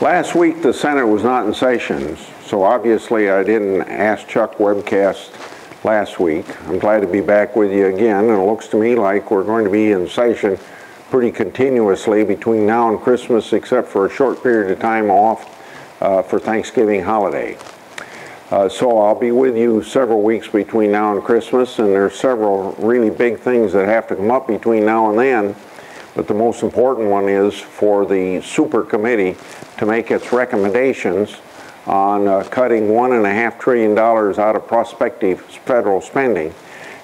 Last week the Senate was not in session, so obviously I didn't ask Chuck webcast last week. I'm glad to be back with you again, and it looks to me like we're going to be in session pretty continuously between now and Christmas, except for a short period of time off for Thanksgiving holiday. So I'll be with you several weeks between now and Christmas, and there's several really big things that have to come up between now and then. But the most important one is for the super committee to make its recommendations on cutting $1.5 trillion out of prospective federal spending.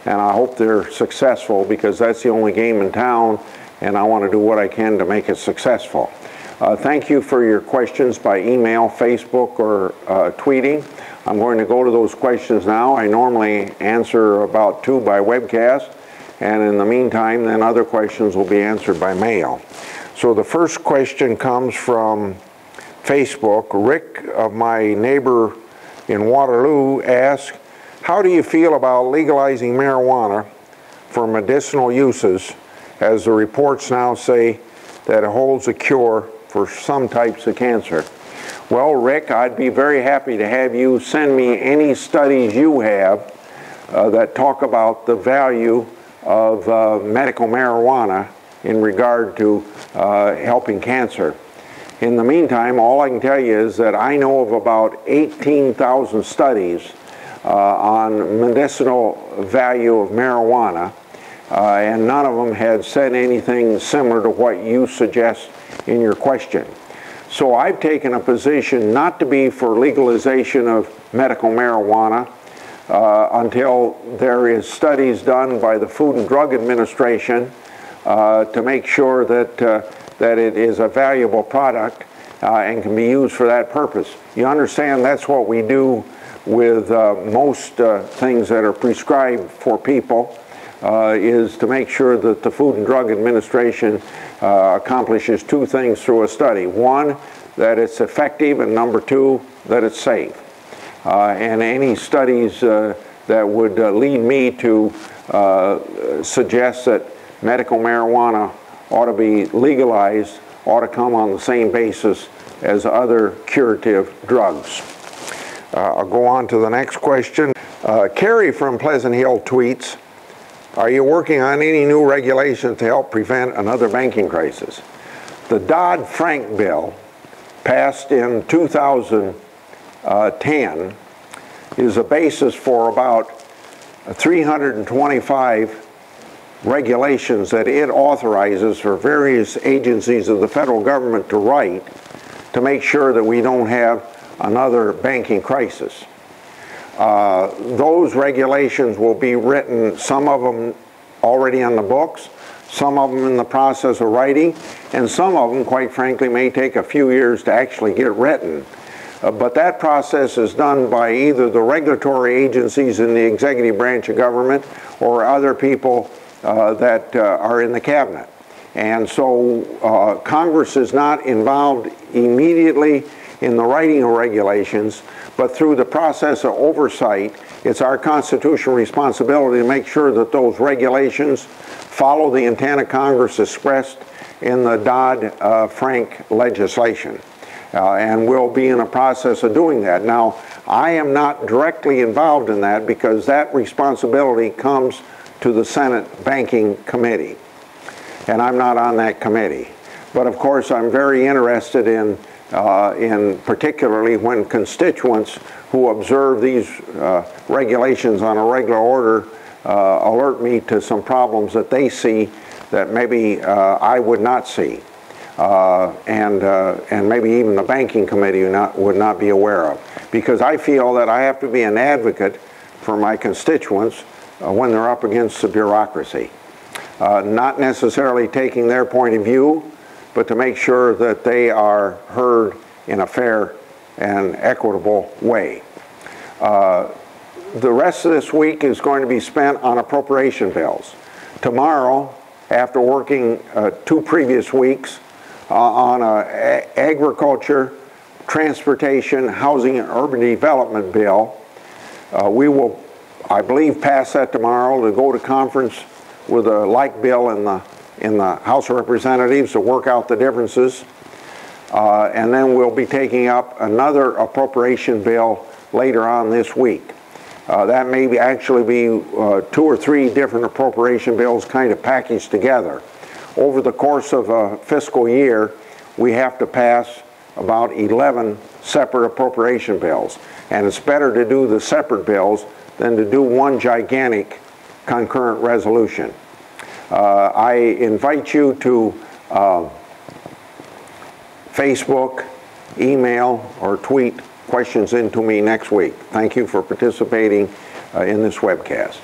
And I hope they're successful, because that's the only game in town, and I want to do what I can to make it successful. Thank you for your questions by email, Facebook, or tweeting. I'm going to go to those questions now. I normally answer about 2 by webcast, and in the meantime, then other questions will be answered by mail. So the first question comes from Facebook. Rick, of my neighbor in Waterloo, asks, how do you feel about legalizing marijuana for medicinal uses, as the reports now say that it holds a cure for some types of cancer? Well, Rick, I'd be very happy to have you send me any studies you have that talk about the value of medical marijuana in regard to helping cancer. In the meantime, all I can tell you is that I know of about 18,000 studies on medicinal value of marijuana, and none of them had said anything similar to what you suggest in your question. So I've taken a position not to be for legalization of medical marijuana until there is studies done by the Food and Drug Administration to make sure that it is a valuable product and can be used for that purpose. You understand that's what we do with most things that are prescribed for people, is to make sure that the Food and Drug Administration accomplishes 2 things through a study. 1, that it's effective, and number 2, that it's safe. And any studies that would lead me to suggest that medical marijuana ought to be legalized ought to come on the same basis as other curative drugs. I'll go on to the next question. Carrie from Pleasant Hill tweets, are you working on any new regulations to help prevent another banking crisis? The Dodd-Frank bill, passed in 2010, is a basis for about 325 regulations that it authorizes for various agencies of the federal government to write to make sure that we don't have another banking crisis. Those regulations will be written, some of them already on the books, some of them in the process of writing, and some of them, quite frankly, may take a few years to actually get written. But that process is done by either the regulatory agencies in the executive branch of government or other people that are in the cabinet. And so Congress is not involved immediately in the writing of regulations, but through the process of oversight, it's our constitutional responsibility to make sure that those regulations follow the intent of Congress expressed in the Dodd-Frank legislation. And we'll be in a process of doing that. Now, I am not directly involved in that because that responsibility comes to the Senate Banking Committee, and I'm not on that committee. But of course, I'm very interested in particularly when constituents who observe these regulations on a regular order alert me to some problems that they see that maybe I would not see, and maybe even the Banking Committee would not be aware of, because I feel that I have to be an advocate for my constituents when they're up against the bureaucracy. Not necessarily taking their point of view, but to make sure that they are heard in a fair and equitable way. The rest of this week is going to be spent on appropriation bills. Tomorrow, after working 2 previous weeks on an agriculture, transportation, housing, and urban development bill, we will, I believe, pass that tomorrow to go to conference with a like bill in the House of Representatives to work out the differences. and then we'll be taking up another appropriation bill later on this week. That may actually be 2 or 3 different appropriation bills kind of packaged together. Over the course of a fiscal year, we have to pass about 11 separate appropriation bills. And it's better to do the separate bills than to do one gigantic concurrent resolution. I invite you to Facebook, email, or tweet questions into me next week. Thank you for participating in this webcast.